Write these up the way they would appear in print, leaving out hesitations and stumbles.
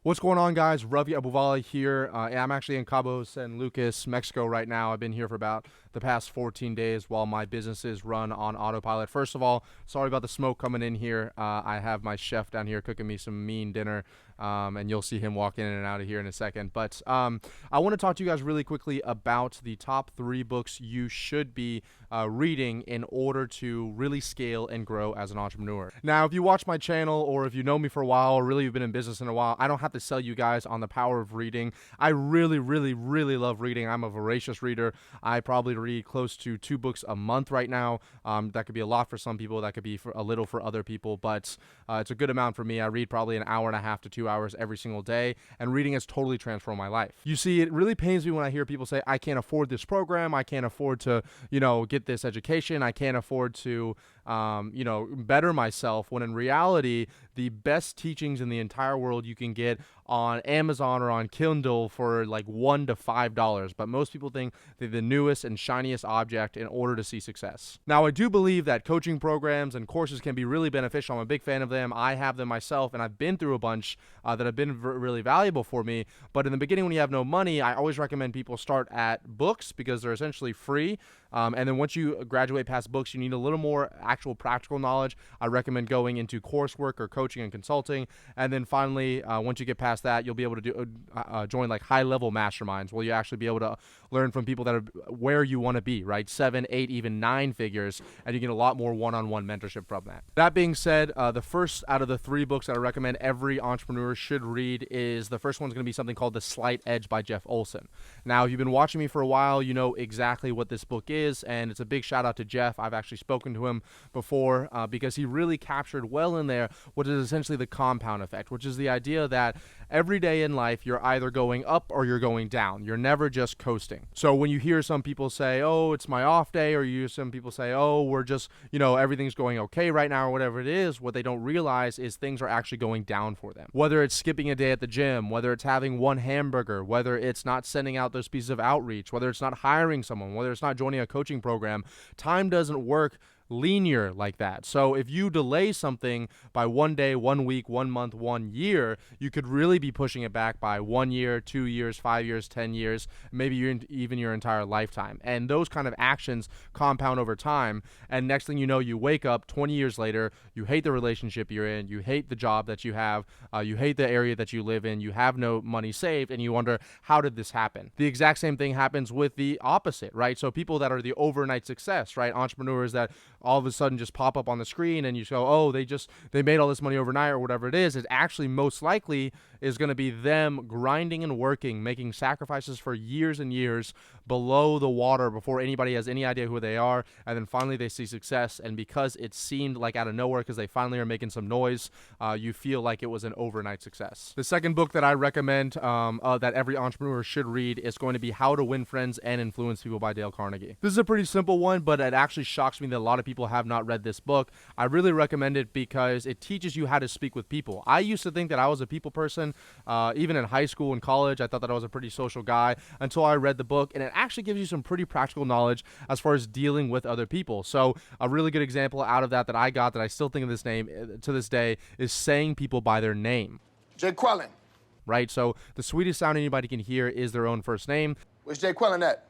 What's going on, guys? Ravi Abuvala here. I'm actually in Cabo San Lucas, Mexico right now. I've been here for about the past 14 days while my businesses run on autopilot. First of all, sorry about the smoke coming in here. I have my chef down here cooking me some mean dinner, and you'll see him walk in and out of here in a second. But I want to talk to you guys really quickly about the top 3 books you should be reading in order to really scale and grow as an entrepreneur. Now, if you watch my channel or if you know me for a while or really you've been in business in a while, I don't have to sell you guys on the power of reading. I really love reading. I'm a voracious reader. I probably read close to 2 books a month right now. That could be a lot for some people. That could be for a little for other people, but it's a good amount for me. I read probably an hour and a half to 2 hours every single day, and reading has totally transformed my life. You see, it really pains me when I hear people say, I can't afford this program. I can't afford to, get this education. I can't afford to, better myself, when in reality, the best teachings in the entire world you can get on Amazon or on Kindle for like $1 to $5, but most people think they're the newest and shiniest object in order to see success. Now, I do believe that coaching programs and courses can be really beneficial. I'm a big fan of them. I have them myself, and I've been through a bunch that have been really valuable for me. But in the beginning, when you have no money, I always recommend people start at books because they're essentially free. And then once you graduate past books, you need a little more actual practical knowledge. I recommend going into coursework or coaching and consulting. And then finally, once you get past that, you'll be able to join like high-level masterminds where you actually be able to learn from people that are where you want to be, right? 7, 8, even 9 figures, and you get a lot more one-on-one mentorship from that. That being said, the first out of the 3 books that I recommend every entrepreneur should read is the first one's going to be something called The Slight Edge by Jeff Olson. Now, if you've been watching me for a while, you know exactly what this book is, and it's a big shout out to Jeff. I've actually spoken to him before because he really captured well in there what is essentially the compound effect, which is the idea that every day in life you're either going up or you're going down. You're never just coasting. So when you hear some people say, oh, it's my off day, or you hear some people say, oh, we're just, everything's going okay right now, or whatever it is, what they don't realize is things are actually going down for them. Whether it's skipping a day at the gym, whether it's having one hamburger, whether it's not sending out those pieces of outreach, whether it's not hiring someone, whether it's not joining a coaching program, time doesn't work linear like that. So if you delay something by 1 day, 1 week, 1 month, 1 year, you could really be pushing it back by 1 year, 2 years, 5 years, 10 years, maybe even your entire lifetime. And those kind of actions compound over time. And next thing you know, you wake up 20 years later, you hate the relationship you're in, you hate the job that you have, you hate the area that you live in, you have no money saved, and you wonder, how did this happen? The exact same thing happens with the opposite, right? So people that are the overnight success, right? Entrepreneurs that all of a sudden just pop up on the screen and you go, oh, they made all this money overnight or whatever it is actually most likely is going to be them grinding and working, making sacrifices for years and years below the water before anybody has any idea who they are. And then finally they see success. And because it seemed like out of nowhere, because they finally are making some noise, you feel like it was an overnight success. The second book that I recommend that every entrepreneur should read is going to be How to Win Friends and Influence People by Dale Carnegie. This is a pretty simple one, but it actually shocks me that a lot of people have not read this book. I really recommend it because it teaches you how to speak with people. I used to think that I was a people person. Even in high school and college, I thought that I was a pretty social guy until I read the book, and it actually gives you some pretty practical knowledge as far as dealing with other people. So a really good example out of that I got that I still think of this name to this day is saying people by their name. Jay Quellen. Right? So the sweetest sound anybody can hear is their own first name. Where's Jay Quellen at?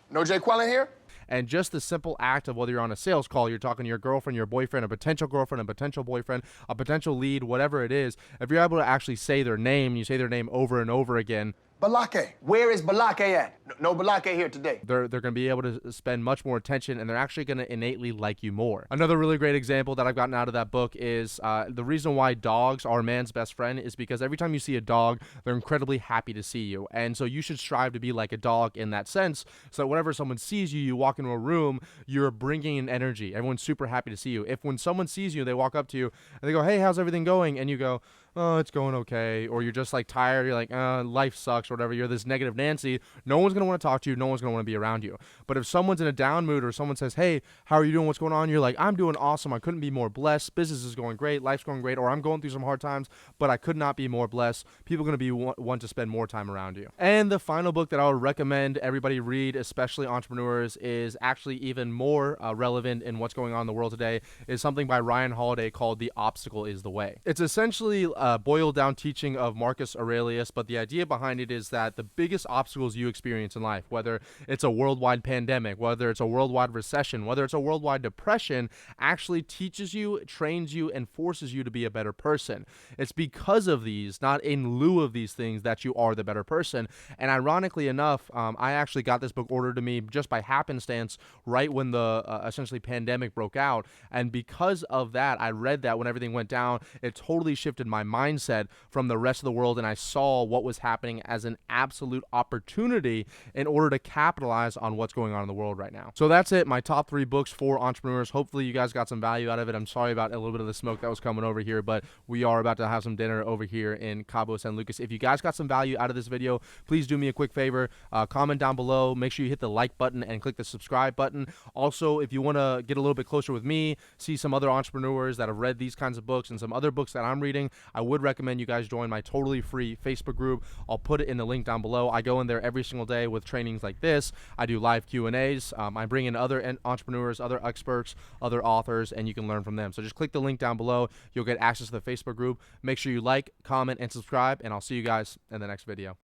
No Jay Quellen here? And just the simple act of whether you're on a sales call, you're talking to your girlfriend, your boyfriend, a potential girlfriend, a potential boyfriend, a potential lead, whatever it is, if you're able to actually say their name, you say their name over and over again, Balake. Where is Balake at? No Balake here today. They're going to be able to spend much more attention, and they're actually going to innately like you more. Another really great example that I've gotten out of that book is the reason why dogs are man's best friend is because every time you see a dog, they're incredibly happy to see you. And so you should strive to be like a dog in that sense, so that whenever someone sees you, you walk into a room, you're bringing in energy. Everyone's super happy to see you. If when someone sees you, they walk up to you, and they go, hey, how's everything going? And you go, oh, it's going okay, or you're just like tired, you're like, life sucks, or whatever, you're this negative Nancy, no one's going to want to talk to you, no one's going to want to be around you. But if someone's in a down mood or someone says, hey, how are you doing, what's going on, you're like, I'm doing awesome, I couldn't be more blessed, business is going great, life's going great, or I'm going through some hard times, but I could not be more blessed. People are going to be want to spend more time around you. And the final book that I would recommend everybody read, especially entrepreneurs, is actually even more relevant in what's going on in the world today, is something by Ryan Holiday called The Obstacle is the Way. It's essentially a boiled down teaching of Marcus Aurelius, but the idea behind it is that the biggest obstacles you experience in life, whether it's a worldwide pandemic, whether it's a worldwide recession, whether it's a worldwide depression, actually teaches you, trains you, and forces you to be a better person. It's because of these, not in lieu of these things, that you are the better person. And ironically enough, I actually got this book ordered to me just by happenstance right when the essentially pandemic broke out. And because of that, I read that when everything went down, it totally shifted my mindset from the rest of the world, and I saw what was happening as an absolute opportunity in order to capitalize on what's going on in the world right now. So that's it, my top 3 books for entrepreneurs. Hopefully you guys got some value out of it. I'm sorry about a little bit of the smoke that was coming over here, but we are about to have some dinner over here in Cabo San Lucas. If you guys got some value out of this video, please do me a quick favor, comment down below, make sure you hit the like button and click the subscribe button. Also, if you want to get a little bit closer with me, see some other entrepreneurs that have read these kinds of books and some other books that I'm reading, I would recommend you guys join my totally free Facebook group. I'll put it in the link down below. I go in there every single day with trainings like this. I do live Q&As. I bring in other entrepreneurs, other experts, other authors, and you can learn from them. So just click the link down below. You'll get access to the Facebook group. Make sure you like, comment, and subscribe, and I'll see you guys in the next video.